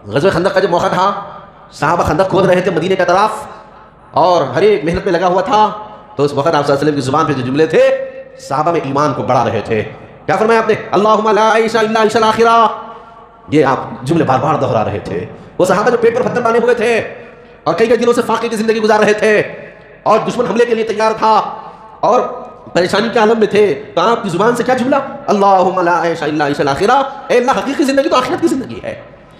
غزوہ خندق کا جو موقع تھا، صحابہ خندق کھود رہے تھے مدینے کی طرف اور ہر ایک محنت میں لگا ہوا تھا، تو اس وقت آپ صلی اللہ علیہ وسلم کی زبان پہ جو جملے تھے صحابہ میں ایمان کو بڑھا رہے تھے. کیا فرمایا آپ نے؟ اللہم لا عیش الا عیش الاخرہ. یہ آپ جملے بار بار دہرا رہے تھے. وہ صحابہ جو پیٹ پر پتھر باندھے ہوئے تھے اور کئی دنوں سے فاقے کی زندگی گزار رہے تھے اور دشمن حملے کے لیے تیار تھا اور پریشانی کے عالم میں تھے، تو آپ کی زبان سے کیا جملہ؟ اللہم لا عیش الا عیش الاخرہ. اے اللہ، حقیقی زندگی تو آخرت کی زندگی ہے.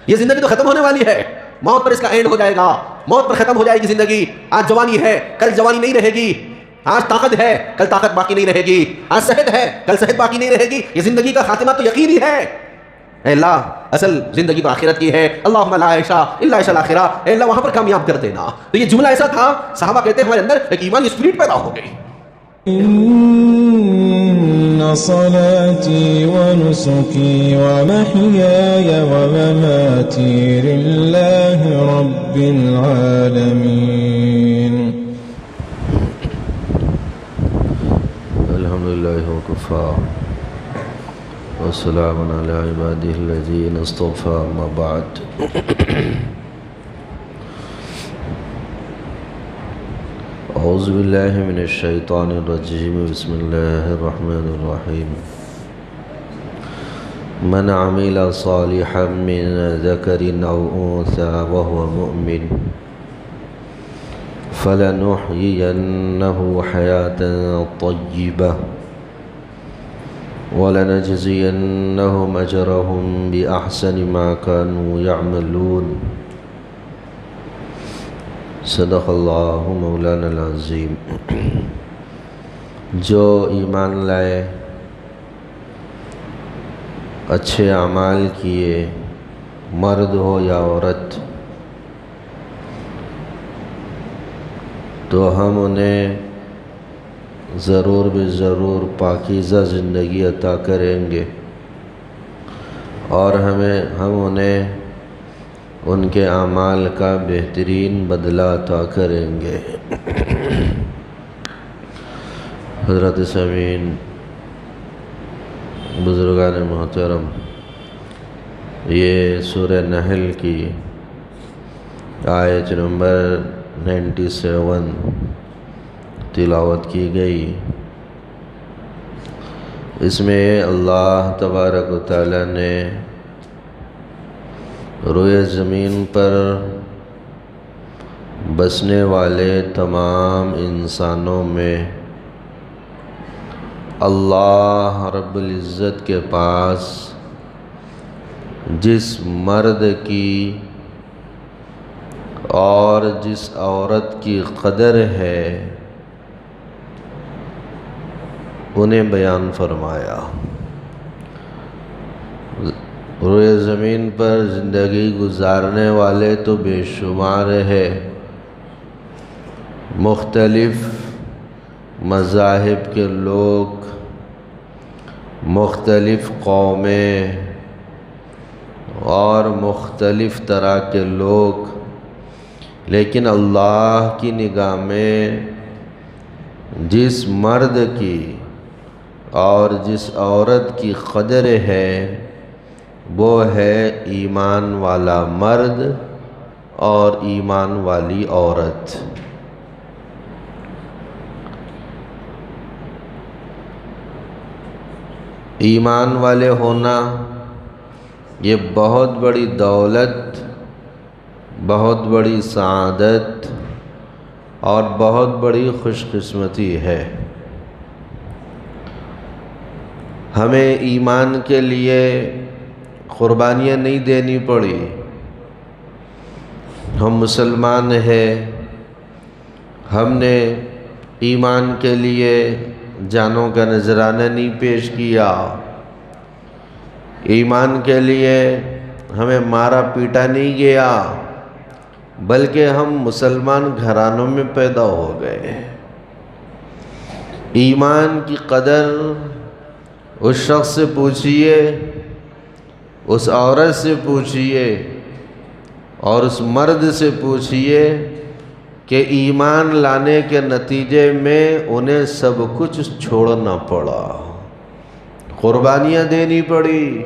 یہ زندگی تو ختم ہونے والی ہے، موت پر اس کا اینڈ ہو جائے گا، موت پر ختم ہو جائے گی زندگی. آج جوانی ہے، کل جوانی نہیں رہے گی. آج طاقت ہے، کل طاقت باقی نہیں رہے گی. آج صحت ہے، کل صحت باقی نہیں رہے گی. یہ زندگی کا خاتمہ تو یقینی ہے. اے اللہ، اصل زندگی تو آخرت کی ہے. اللہم لا عیش الا عیش الاخرہ. اے اللہ، وہاں پر کامیاب کر دینا. تو یہ جملہ ایسا تھا، صحابہ کہتے ہیں ہمارے اندر ایک ایمان کی اسپرٹ پیدا ہو گئی. إن صلاتي ونسكي ومحياي ومماتي لله رب العالمين. الحمد لله وكفى والسلام على عباده الذين اصطفى. ما بعد، اعوذ باللہ من الشیطان الرجیم. بسم اللہ الرحمن الرحیم. من عمل صالحا من ذکر او انثى وهو مؤمن فلنحيينه حياة طيبة ولنجزينهم أجرهم بأحسن ما كانوا يعملون. صدق اللہ مولانا العظیم. جو ایمان لائے، اچھے اعمال کیے، مرد ہو یا عورت، تو ہم انہیں ضرور بے ضرور پاکیزہ زندگی عطا کریں گے اور ہم انہیں ان کے اعمال کا بہترین بدلہ عطا کریں گے. حضرت سامعین، بزرگان محترم، یہ سورہ نحل کی آیت نمبر 97 تلاوت کی گئی. اس میں اللہ تبارک و تعالی نے روئے زمین پر بسنے والے تمام انسانوں میں اللہ رب العزت کے پاس جس مرد کی اور جس عورت کی قدر ہے انہیں بیان فرمایا. روئے زمین پر زندگی گزارنے والے تو بے شمار ہے، مختلف مذاہب کے لوگ، مختلف قومیں اور مختلف طرح کے لوگ، لیکن اللہ کی نگاہ میں جس مرد کی اور جس عورت کی قدر ہے وہ ہے ایمان والا مرد اور ایمان والی عورت. ایمان والے ہونا یہ بہت بڑی دولت، بہت بڑی سعادت اور بہت بڑی خوش قسمتی ہے. ہمیں ایمان کے لیے قربانیاں نہیں دینی پڑی. ہم مسلمان ہیں، ہم نے ایمان کے لیے جانوں کا نذرانہ نہیں پیش کیا. ایمان کے لیے ہمیں مارا پیٹا نہیں گیا، بلکہ ہم مسلمان گھرانوں میں پیدا ہو گئے. ایمان کی قدر اس شخص سے پوچھئے، اس عورت سے پوچھئے اور اس مرد سے پوچھئے کہ ایمان لانے کے نتیجے میں انہیں سب کچھ چھوڑنا پڑا، قربانیاں دینی پڑی،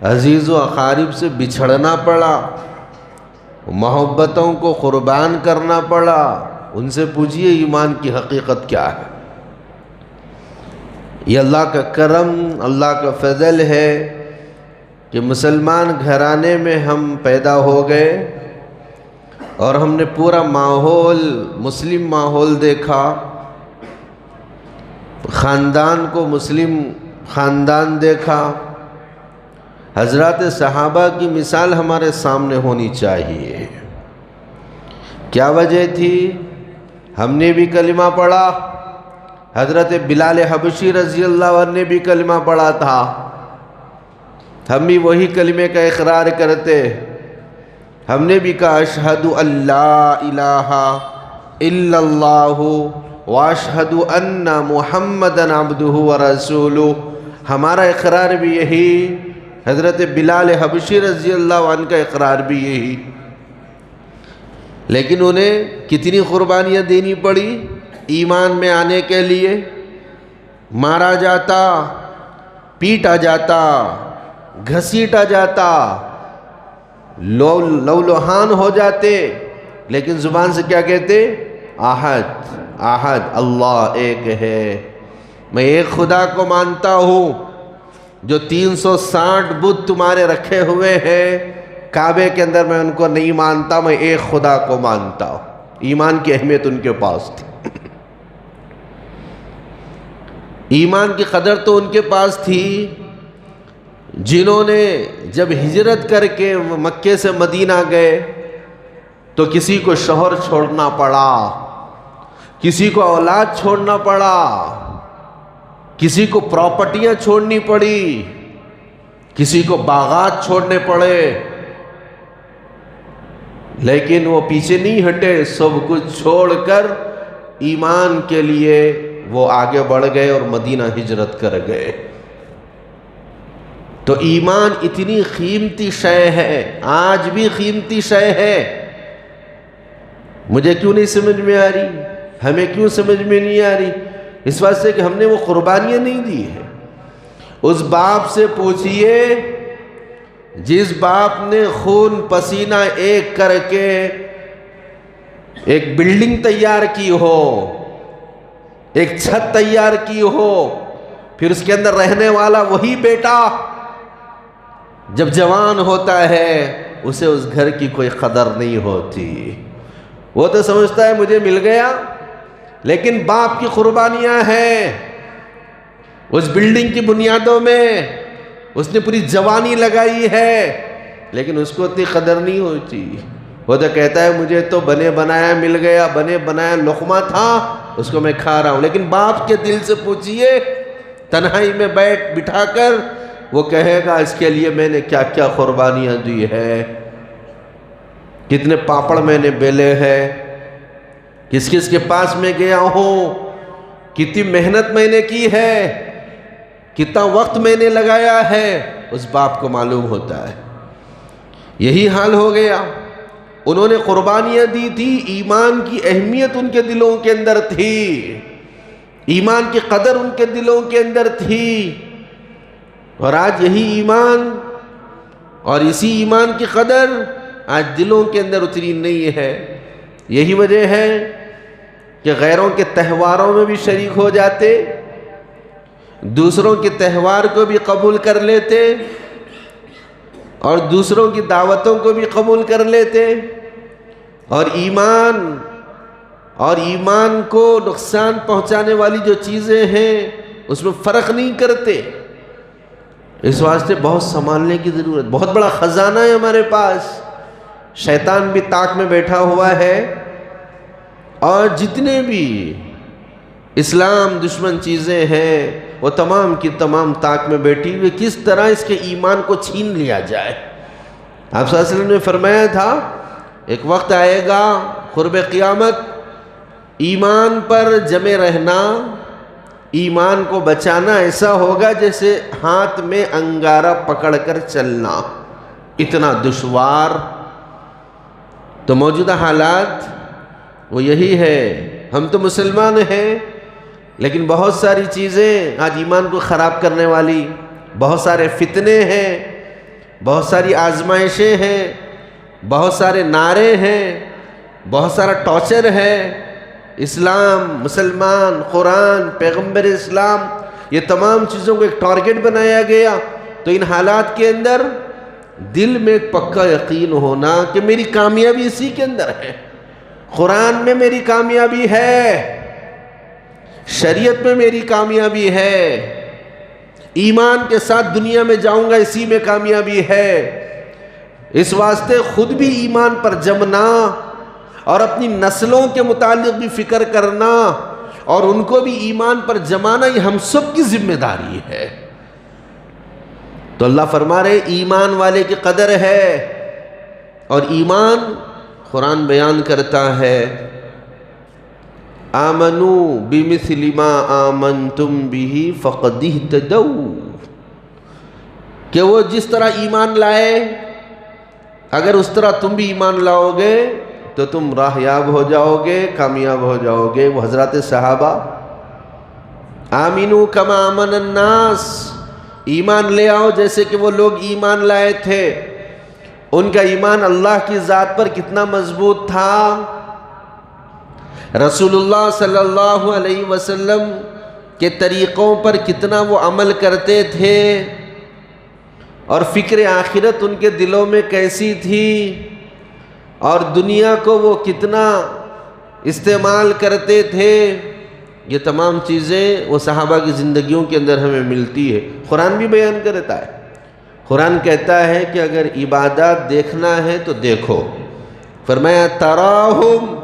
عزیز و اقارب سے بچھڑنا پڑا، محبتوں کو قربان کرنا پڑا، ان سے پوچھئے ایمان کی حقیقت کیا ہے؟ یہ اللہ کا کرم، اللہ کا فضل ہے کہ مسلمان گھرانے میں ہم پیدا ہو گئے اور ہم نے پورا ماحول، مسلم ماحول دیکھا، خاندان کو مسلم خاندان دیکھا۔ حضرات صحابہ کی مثال ہمارے سامنے ہونی چاہیے۔ کیا وجہ تھی؟ ہم نے بھی کلمہ پڑھا، حضرت بلال حبشی رضی اللہ عنہ نے بھی کلمہ پڑھا تھا، ہم بھی وہی کلمے کا اقرار کرتے، ہم نے بھی کہا اشہد ان لا الہ الا اللہ واشہد ان محمدًا عبدہ ورسولہ، ہمارا اقرار بھی یہی، حضرت بلال حبشی رضی اللہ عنہ کا اقرار بھی یہی۔ لیکن انہیں کتنی قربانیاں دینی پڑی ایمان میں آنے کے لیے؟ مارا جاتا، پیٹا جاتا، گھسیٹا جاتا، لولوہان ہو جاتے، لیکن زبان سے کیا کہتے؟ احد احد، اللہ ایک ہے، میں ایک خدا کو مانتا ہوں جو 360 بت تمہارے رکھے ہوئے ہیں کعبے کے اندر، میں ان کو نہیں مانتا، میں ایک خدا کو مانتا ہوں۔ ایمان کی اہمیت ان کے پاس تھی، ایمان کی قدر تو ان کے پاس تھی، جنہوں نے جب ہجرت کر کے مکے سے مدینہ گئے تو کسی کو شوہر چھوڑنا پڑا، کسی کو اولاد چھوڑنا پڑا، کسی کو پراپرٹیاں چھوڑنی پڑی، کسی کو باغات چھوڑنے پڑے، لیکن وہ پیچھے نہیں ہٹے، سب کچھ چھوڑ کر ایمان کے لیے وہ آگے بڑھ گئے اور مدینہ ہجرت کر گئے۔ تو ایمان اتنی قیمتی شے ہے، آج بھی قیمتی شے ہے۔ مجھے کیوں نہیں سمجھ میں آ رہی؟ ہمیں کیوں سمجھ میں نہیں آ رہی؟ اس واسطے کہ ہم نے وہ قربانیاں نہیں دی ہیں۔ اس باپ سے پوچھئے جس باپ نے خون پسینہ ایک کر کے ایک بلڈنگ تیار کی ہو، ایک چھت تیار کی ہو، پھر اس کے اندر رہنے والا وہی بیٹا جب جوان ہوتا ہے اسے اس گھر کی کوئی قدر نہیں ہوتی، وہ تو سمجھتا ہے مجھے مل گیا، لیکن باپ کی قربانیاں ہیں اس بلڈنگ کی بنیادوں میں، اس نے پوری جوانی لگائی ہے، لیکن اس کو اتنی قدر نہیں ہوتی۔ وہ تو کہتا ہے مجھے تو بنے بنایا مل گیا، بنے بنایا لقمہ تھا، اس کو میں کھا رہا ہوں۔ لیکن باپ کے دل سے پوچھئے تنہائی میں بٹھا کر، وہ کہے گا اس کے لیے میں نے کیا کیا قربانیاں دی ہے، کتنے پاپڑ میں نے بیلے ہیں، کس کس کے پاس میں گیا ہوں، کتنی محنت میں نے کی ہے، کتنا وقت میں نے لگایا ہے، اس باپ کو معلوم ہوتا ہے۔ یہی حال ہو گیا، انہوں نے قربانیاں دی تھی، ایمان کی اہمیت ان کے دلوں کے اندر تھی، ایمان کی قدر ان کے دلوں کے اندر تھی، اور آج یہی ایمان اور اسی ایمان کی قدر آج دلوں کے اندر اتری نہیں ہے۔ یہی وجہ ہے کہ غیروں کے تہواروں میں بھی شریک ہو جاتے، دوسروں کے تہوار کو بھی قبول کر لیتے، اور دوسروں کی دعوتوں کو بھی قبول کر لیتے، اور ایمان کو نقصان پہنچانے والی جو چیزیں ہیں اس میں فرق نہیں کرتے۔ اس واسطے بہت سنبھالنے کی ضرورت، بہت بڑا خزانہ ہے ہمارے پاس، شیطان بھی طاق میں بیٹھا ہوا ہے، اور جتنے بھی اسلام دشمن چیزیں ہیں وہ تمام کی تمام طاق میں بیٹھی ہوئی، کس طرح اس کے ایمان کو چھین لیا جائے۔ آپ صلی اللہ علیہ وسلم نے فرمایا تھا ایک وقت آئے گا قرب قیامت، ایمان پر جمے رہنا، ایمان کو بچانا ایسا ہوگا جیسے ہاتھ میں انگارہ پکڑ کر چلنا، اتنا دشوار۔ تو موجودہ حالات وہ یہی ہے، ہم تو مسلمان ہیں لیکن بہت ساری چیزیں آج ایمان کو خراب کرنے والی، بہت سارے فتنے ہیں، بہت ساری آزمائشیں ہیں، بہت سارے نعرے ہیں، بہت سارا ٹارچر ہے۔ اسلام، مسلمان، قرآن، پیغمبر اسلام، یہ تمام چیزوں کو ایک ٹارگٹ بنایا گیا۔ تو ان حالات کے اندر دل میں ایک پکا یقین ہونا کہ میری کامیابی اسی کے اندر ہے، قرآن میں میری کامیابی ہے، شریعت میں میری کامیابی ہے، ایمان کے ساتھ دنیا میں جاؤں گا اسی میں کامیابی ہے۔ اس واسطے خود بھی ایمان پر جمنا اور اپنی نسلوں کے متعلق بھی فکر کرنا اور ان کو بھی ایمان پر جمانا، یہ ہم سب کی ذمہ داری ہے۔ تو اللہ فرما رہے ایمان والے کی قدر ہے، اور ایمان قرآن بیان کرتا ہے آمنوا بمثل ما آمنتم به فقد اہتدوا، کہ وہ جس طرح ایمان لائے اگر اس طرح تم بھی ایمان لاؤ گے تو تم راہیاب ہو جاؤ گے، کامیاب ہو جاؤ گے۔ وہ حضرات صحابہ آمنوا کما آمن الناس، ایمان لے آؤ جیسے کہ وہ لوگ ایمان لائے تھے۔ ان کا ایمان اللہ کی ذات پر کتنا مضبوط تھا، رسول اللہ صلی اللہ علیہ وسلم کے طریقوں پر کتنا وہ عمل کرتے تھے، اور فکر آخرت ان کے دلوں میں کیسی تھی، اور دنیا کو وہ کتنا استعمال کرتے تھے۔ یہ تمام چیزیں وہ صحابہ کی زندگیوں کے اندر ہمیں ملتی ہے۔ قرآن بھی بیان کرتا ہے، قرآن کہتا ہے کہ اگر عبادات دیکھنا ہے تو دیکھو، فرمایا تراہم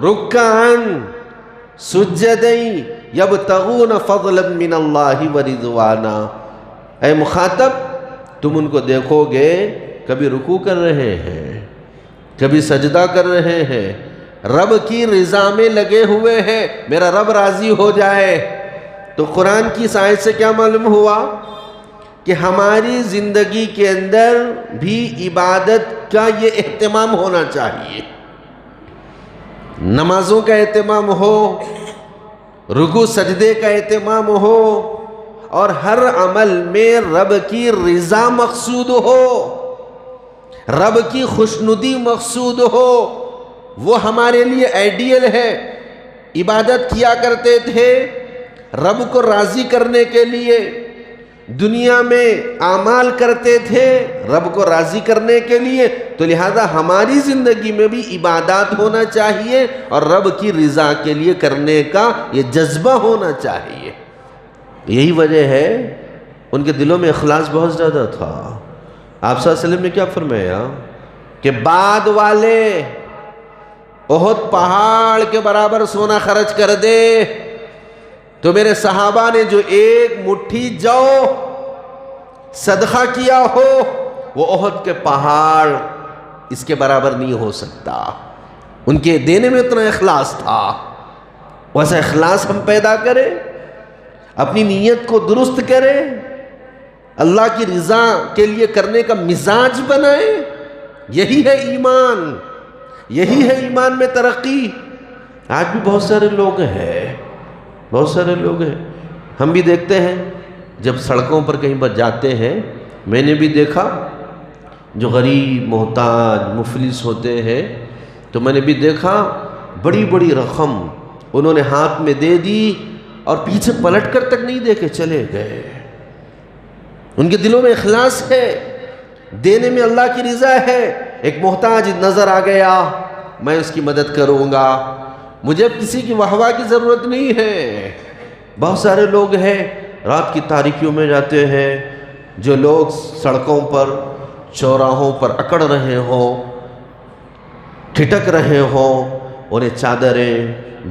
رکعا سجدا یبتغون فضلا من اللہ ورضوانا، اے مخاطب تم ان کو دیکھو گے کبھی رکوع کر رہے ہیں، کبھی سجدہ کر رہے ہیں، رب کی رضا میں لگے ہوئے ہیں، میرا رب راضی ہو جائے۔ تو قرآن کی اس آیت سے کیا معلوم ہوا کہ ہماری زندگی کے اندر بھی عبادت کا یہ اہتمام ہونا چاہیے، نمازوں کا اہتمام ہو، رکوع سجدے کا اہتمام ہو، اور ہر عمل میں رب کی رضا مقصود ہو، رب کی خوشنودی مقصود ہو، وہ ہمارے لیے آئیڈیل ہے۔ عبادت کیا کرتے تھے رب کو راضی کرنے کے لیے، دنیا میں اعمال کرتے تھے رب کو راضی کرنے کے لیے، تو لہذا ہماری زندگی میں بھی عبادات ہونا چاہیے اور رب کی رضا کے لیے کرنے کا یہ جذبہ ہونا چاہیے۔ یہی وجہ ہے ان کے دلوں میں اخلاص بہت زیادہ تھا۔ آپ صلی اللہ علیہ وسلم نے کیا فرمایا کہ بعد والے احد پہاڑ کے برابر سونا خرچ کر دے تو میرے صحابہ نے جو ایک مٹھی جو صدقہ کیا ہو وہ احد کے پہاڑ اس کے برابر نہیں ہو سکتا۔ ان کے دینے میں اتنا اخلاص تھا۔ ویسا اخلاص ہم پیدا کریں، اپنی نیت کو درست کریں، اللہ کی رضا کے لیے کرنے کا مزاج بنائیں۔ یہی ہے ایمان، یہی ہے ایمان میں ترقی۔ آج بھی بہت سارے لوگ ہیں، بہت سارے لوگ ہیں، ہم بھی دیکھتے ہیں جب سڑکوں پر کہیں پر جاتے ہیں، میں نے بھی دیکھا جو غریب محتاج مفلس ہوتے ہیں، تو میں نے بھی دیکھا بڑی بڑی رقم انہوں نے ہاتھ میں دے دی اور پیچھے پلٹ کر تک نہیں دیکھے چلے گئے۔ ان کے دلوں میں اخلاص ہے، دینے میں اللہ کی رضا ہے۔ ایک محتاج نظر آ گیا، میں اس کی مدد کروں گا، مجھے اب کسی کی واہ کی ضرورت نہیں ہے۔ بہت سارے لوگ ہیں رات کی تاریکیوں میں جاتے ہیں، جو لوگ سڑکوں پر چوراہوں پر اکڑ رہے ہوں، ٹھٹک رہے ہوں، انہیں چادریں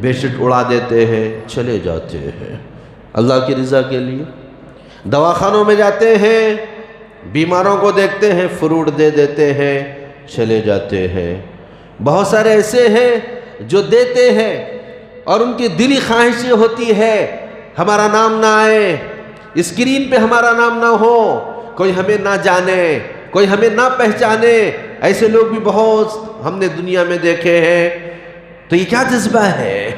بے شٹ اڑا دیتے ہیں، چلے جاتے ہیں اللہ کی رضا کے لیے۔ دواخانوں میں جاتے ہیں، بیماروں کو دیکھتے ہیں، فروٹ دے دیتے ہیں، چلے جاتے ہیں۔ بہت سارے ایسے ہیں جو دیتے ہیں اور ان کی دلی خواہش یہ ہوتی ہے ہمارا نام نہ آئے، اسکرین پہ ہمارا نام نہ ہو، کوئی ہمیں نہ جانے، کوئی ہمیں نہ پہچانے۔ ایسے لوگ بھی بہت ہم نے دنیا میں دیکھے ہیں۔ تو یہ کیا جذبہ ہے؟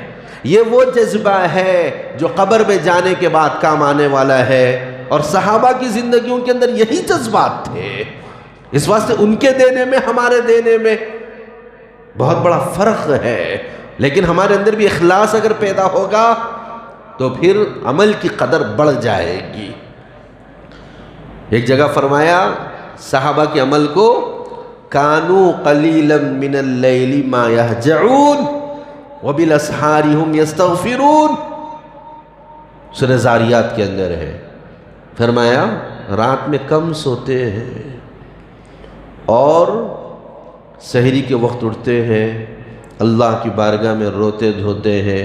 یہ وہ جذبہ ہے جو قبر میں جانے کے بعد کام آنے والا ہے۔ اور صحابہ کی زندگیوں کے اندر یہی جذبات تھے. اس واسطے ان کے دینے میں ہمارے دینے میں بہت بڑا فرق ہے. لیکن ہمارے اندر بھی اخلاص اگر پیدا ہوگا تو پھر عمل کی قدر بڑھ جائے گی. ایک جگہ فرمایا صحابہ کے عمل کو، کانوا قلیلا من اللیل ما یہجعون وبالاسحار هم یستغفرون. سورہ زاریات کے اندر ہے. فرمایا رات میں کم سوتے ہیں اور سحری کے وقت اٹھتے ہیں، اللہ کی بارگاہ میں روتے دھوتے ہیں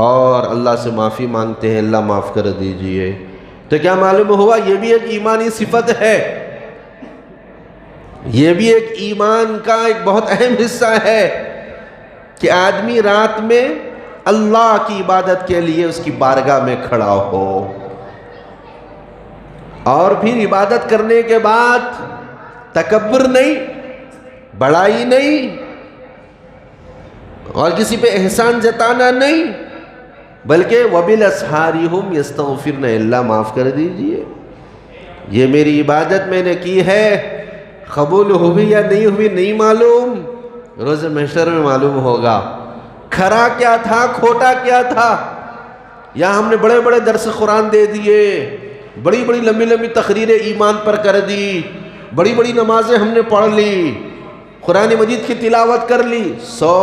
اور اللہ سے معافی مانگتے ہیں، اللہ معاف کر دیجئے. تو کیا معلوم ہوا؟ یہ بھی ایک ایمانی صفت ہے، یہ بھی ایک ایمان کا ایک بہت اہم حصہ ہے کہ آدمی رات میں اللہ کی عبادت کے لیے اس کی بارگاہ میں کھڑا ہو، اور پھر عبادت کرنے کے بعد تکبر نہیں، بڑائی نہیں، اور کسی پہ احسان جتانا نہیں، بلکہ وَبِالْأَسْحَارِ هُمْ يَسْتَغْفِرْنَ، اللہ معاف کر دیجئے، یہ میری عبادت میں نے کی ہے، قبول ہوئی یا نہیں ہوئی نہیں معلوم، روز محشر میں معلوم ہوگا کھرا کیا تھا کھوٹا کیا تھا. یا ہم نے بڑے بڑے درس قرآن دے دیے، بڑی بڑی لمبی لمبی تقریریں ایمان پر کر دی، بڑی بڑی نمازیں ہم نے پڑھ لی، قرآن مجید کی تلاوت کر لی، سو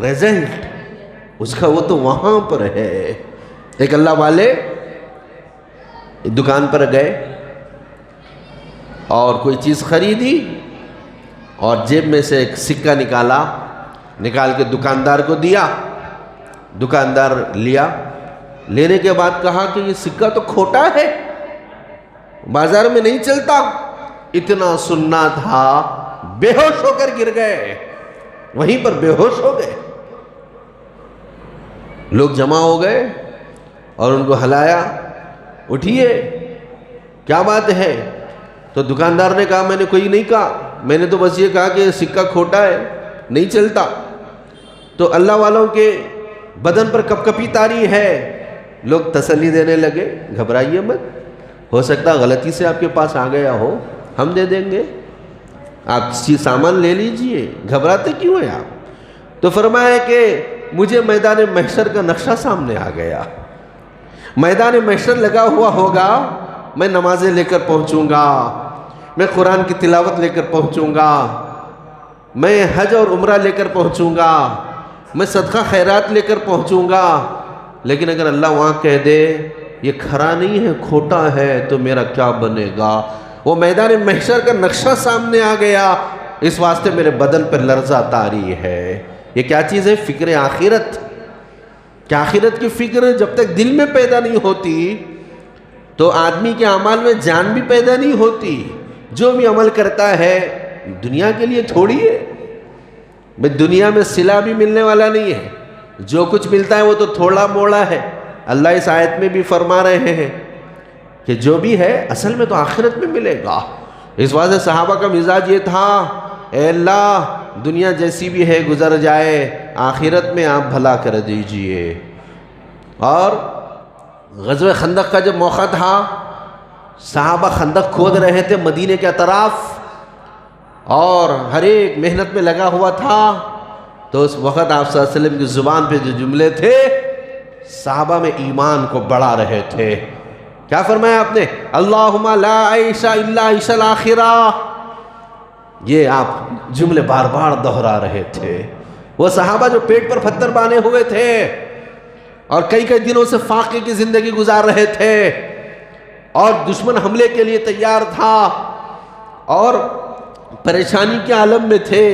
ریزلٹ اس کا وہ تو وہاں پر ہے. ایک اللہ والے دکان پر گئے اور کوئی چیز خریدی اور جیب میں سے ایک سکہ نکال کے دکاندار کو دیا. دکاندار لیا، لینے کے بعد کہا کہ یہ سکہ تو کھوٹا ہے، بازار میں نہیں چلتا. اتنا سننا تھا، بے ہوش ہو کر گر گئے، وہیں پر بے ہوش ہو گئے. لوگ جمع ہو گئے اور ان کو ہلایا، اٹھیے کیا بات ہے؟ تو دکاندار نے کہا میں نے کوئی نہیں کہا، میں نے تو بس یہ کہا کہ سکہ کھوٹا ہے، نہیں چلتا. تو اللہ والوں کے بدن پر کپ کپی طاری ہے. لوگ تسلی دینے لگے، گھبرائیے مت، ہو سکتا غلطی سے آپ کے پاس آ گیا ہو، ہم دے دیں گے، آپ سامان لے لیجئے، گھبراتے کیوں ہیں آپ؟ تو فرمایا کہ مجھے میدان محشر کا نقشہ سامنے آ گیا. میدان محشر لگا ہوا ہوگا، میں نمازیں لے کر پہنچوں گا، میں قرآن کی تلاوت لے کر پہنچوں گا، میں حج اور عمرہ لے کر پہنچوں گا، میں صدقہ خیرات لے کر پہنچوں گا. لیکن اگر اللہ وہاں کہہ دے یہ کھرا نہیں ہے کھوٹا ہے تو میرا کیا بنے گا؟ وہ میدان محشر کا نقشہ سامنے آ گیا، اس واسطے میرے بدن پر لرزہ طاری ہے. یہ کیا چیز ہے؟ فکر آخرت. کہ آخرت کی فکر جب تک دل میں پیدا نہیں ہوتی تو آدمی کے اعمال میں جان بھی پیدا نہیں ہوتی. جو بھی عمل کرتا ہے دنیا کے لیے تھوڑی ہے، دنیا میں صلہ بھی ملنے والا نہیں ہے، جو کچھ ملتا ہے وہ تو تھوڑا موڑا ہے. اللہ اس آیت میں بھی فرما رہے ہیں کہ جو بھی ہے اصل میں تو آخرت میں ملے گا. اس واسطے صحابہ کا مزاج یہ تھا، اے اللہ دنیا جیسی بھی ہے گزر جائے، آخرت میں آپ بھلا کر دیجئے. اور غزوہ خندق کا جب موقع تھا، صحابہ خندق کھود رہے تھے مدینے کے اطراف اور ہر ایک محنت میں لگا ہوا تھا. تو اس وقت آپ صلی اللہ علیہ وسلم کی زبان پہ جو جملے تھے صحابہ میں ایمان کو بڑھا رہے تھے. کیا فرمایا آپ نے؟ اللہم لا عیش الا عیش الاخرہ. یہ آپ جملے بار بار دہرا رہے تھے. وہ صحابہ جو پیٹ پر پتھر باندھے ہوئے تھے اور کئی کئی دنوں سے فاقے کی زندگی گزار رہے تھے اور دشمن حملے کے لیے تیار تھا اور پریشانی کے عالم میں تھے،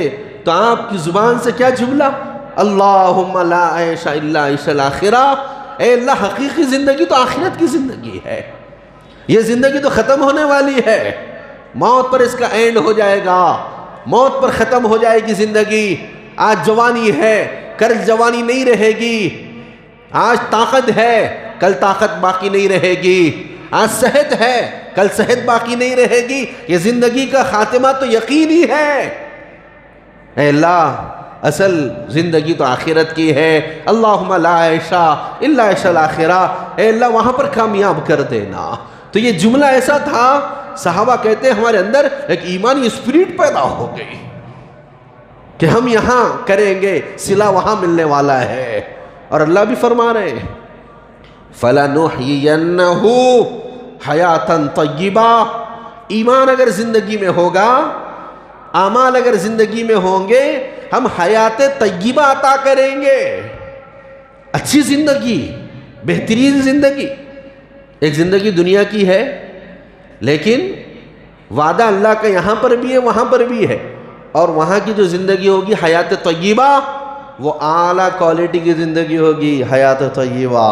تو آپ کی زبان سے کیا جملہ؟ اللہم لا عیش الا عیش الاخرہ. اے اللہ حقیقی زندگی تو آخرت کی زندگی ہے، یہ زندگی تو ختم ہونے والی ہے، موت پر اس کا اینڈ ہو جائے گا، موت پر ختم ہو جائے گی زندگی. آج جوانی ہے، کل جوانی نہیں رہے گی، آج طاقت ہے، کل طاقت باقی نہیں رہے گی، آج صحت ہے، کل صحت باقی نہیں رہے گی. یہ زندگی کا خاتمہ تو یقینی ہے. اے اللہ اصل زندگی تو آخرت کی ہے. اللہم لا عیش الا عیش الاخرہ. اے اللہ وہاں پر کامیاب کر دینا، تو یہ جملہ ایسا تھا، صحابہ کہتے ہیں ہمارے اندر ایک ایمانی اسپرٹ پیدا ہو گئی کہ ہم یہاں کریں گے، صلہ وہاں ملنے والا ہے. اور اللہ بھی فرما رہے ہیں فَلَنُحْيِيَنَّهُ حَيَاتًا طَيِّبًا. ایمان اگر زندگی میں ہوگا، اعمال اگر زندگی میں ہوں گے، ہم حیات طیبہ عطا کریں گے. اچھی زندگی، بہترین زندگی. ایک زندگی دنیا کی ہے، لیکن وعدہ اللہ کا یہاں پر بھی ہے، وہاں پر بھی ہے. اور وہاں کی جو زندگی ہوگی حیات طیبہ، وہ اعلیٰ کوالٹی کی زندگی ہوگی. حیات طیبہ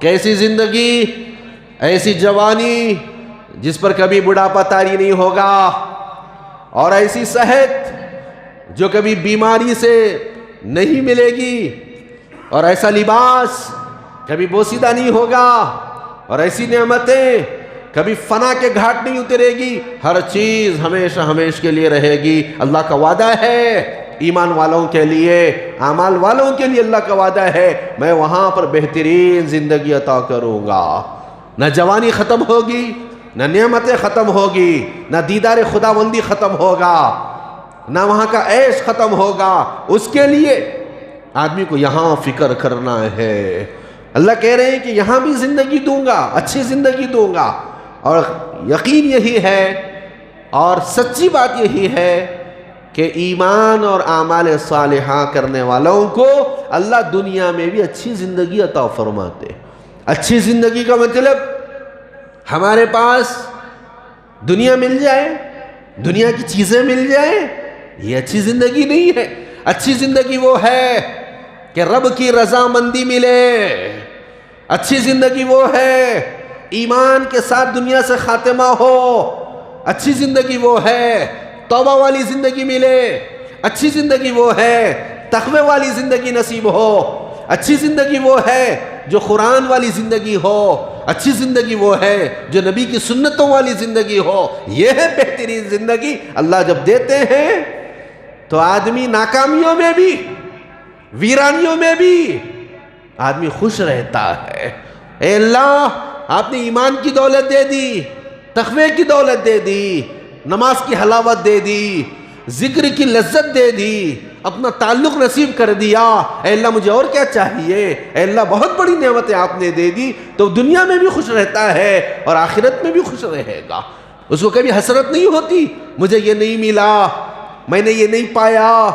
کیسی زندگی؟ ایسی جوانی جس پر کبھی بڑھاپا طاری نہیں ہوگا، اور ایسی صحت جو کبھی بیماری سے نہیں ملے گی، اور ایسا لباس کبھی بوسیدہ نہیں ہوگا، اور ایسی نعمتیں کبھی فنا کے گھاٹ نہیں اترے گی. ہر چیز ہمیشہ ہمیشہ کے لیے رہے گی. اللہ کا وعدہ ہے ایمان والوں کے لیے، اعمال والوں کے لیے اللہ کا وعدہ ہے میں وہاں پر بہترین زندگی عطا کروں گا. نہ جوانی ختم ہوگی، نہ نعمتیں ختم ہوگی، نہ دیدار خداوندی ختم ہوگا، نہ وہاں کا عیش ختم ہوگا. اس کے لیے آدمی کو یہاں فکر کرنا ہے. اللہ کہہ رہے ہیں کہ یہاں بھی زندگی دوں گا، اچھی زندگی دوں گا. اور یقین یہی ہے اور سچی بات یہی ہے کہ ایمان اور اعمال صالحہ کرنے والوں کو اللہ دنیا میں بھی اچھی زندگی عطا فرماتے. اچھی زندگی کا مطلب ہمارے پاس دنیا مل جائے، دنیا کی چیزیں مل جائیں، یہ اچھی زندگی نہیں ہے. اچھی زندگی وہ ہے کہ رب کی رضامندی ملے. اچھی زندگی وہ ہے ایمان کے ساتھ دنیا سے خاتمہ ہو. اچھی زندگی وہ ہے توبہ والی زندگی ملے. اچھی زندگی وہ ہے تقوی والی زندگی نصیب ہو. اچھی زندگی وہ ہے جو قرآن والی زندگی ہو. اچھی زندگی وہ ہے جو نبی کی سنتوں والی زندگی ہو. یہ ہے بہترین زندگی. اللہ جب دیتے ہیں تو آدمی ناکامیوں میں بھی، ویرانیوں میں بھی آدمی خوش رہتا ہے. اے اللہ آپ نے ایمان کی دولت دے دی، تقوی کی دولت دے دی، نماز کی حلاوت دے دی، ذکر کی لذت دے دی، اپنا تعلق نصیب کر دیا. اے اللہ مجھے اور کیا چاہیے؟ اے اللہ بہت بڑی نعمتیں آپ نے دے دی. تو دنیا میں بھی خوش رہتا ہے اور آخرت میں بھی خوش رہے گا. اس کو کبھی حسرت نہیں ہوتی مجھے یہ نہیں ملا، میں نے یہ نہیں پایا،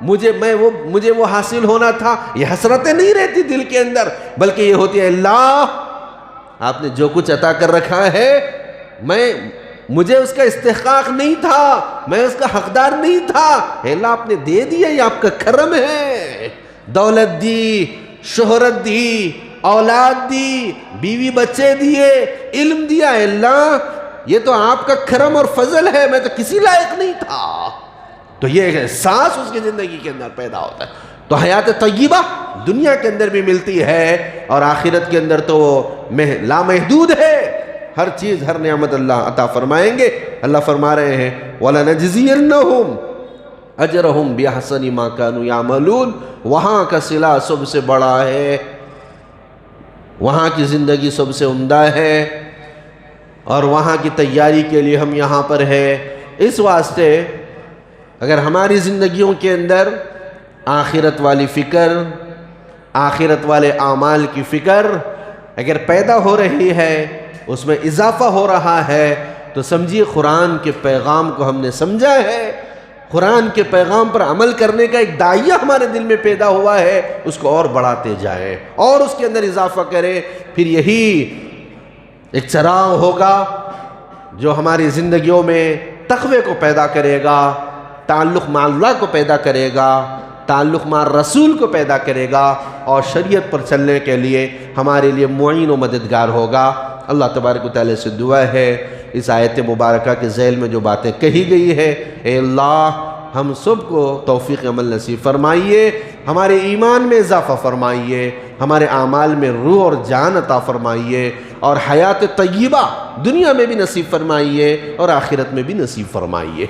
مجھے وہ حاصل ہونا تھا. یہ حسرتیں نہیں رہتی دل کے اندر، بلکہ یہ ہوتی ہے اللہ آپ نے جو کچھ عطا کر رکھا ہے مجھے اس کا استحقاق نہیں تھا، میں اس کا حقدار نہیں تھا. اے اللہ آپ نے دے دیا، یہ آپ کا کرم ہے. دولت دی، شہرت دی، اولاد دی، بیوی بچے دیے، علم دیا. اے اللہ یہ تو آپ کا کرم اور فضل ہے، میں تو کسی لائق نہیں تھا. تو یہ احساس اس کی زندگی کے اندر پیدا ہوتا ہے. تو حیات طیبہ دنیا کے اندر بھی ملتی ہے اور آخرت کے اندر تو لامحدود ہے. ہر چیز، ہر نعمت اللہ عطا فرمائیں گے. اللہ فرما رہے ہیں وَلَنَجْزِيَنَّهُمْ أَجْرَهُمْ بِأَحْسَنِ مَا كَانُوا يَعْمَلُونَ. وہاں کا صلہ سب سے بڑا ہے، وہاں کی زندگی سب سے عمدہ ہے، اور وہاں کی تیاری کے لیے ہم یہاں پر ہیں. اس واسطے اگر ہماری زندگیوں کے اندر آخرت والی فکر، آخرت والے اعمال کی فکر اگر پیدا ہو رہی ہے، اس میں اضافہ ہو رہا ہے، تو سمجھیے قرآن کے پیغام کو ہم نے سمجھا ہے. قرآن کے پیغام پر عمل کرنے کا ایک داعیہ ہمارے دل میں پیدا ہوا ہے. اس کو اور بڑھاتے جائیں اور اس کے اندر اضافہ کریں. پھر یہی ایک چراغ ہوگا جو ہماری زندگیوں میں تقوی کو پیدا کرے گا، تعلق مع اللہ کو پیدا کرے گا، تعلق مع رسول کو پیدا کرے گا، اور شریعت پر چلنے کے لیے ہمارے لیے معین و مددگار ہوگا. اللہ تبارک و تعالیٰ سے دعا ہے اس آیت مبارکہ کے ذیل میں جو باتیں کہی گئی ہے، اے اللہ ہم سب کو توفیق عمل نصیب فرمائیے، ہمارے ایمان میں اضافہ فرمائیے، ہمارے اعمال میں روح اور جان عطا فرمائیے، اور حیات طیبہ دنیا میں بھی نصیب فرمائیے اور آخرت میں بھی نصیب فرمائیے.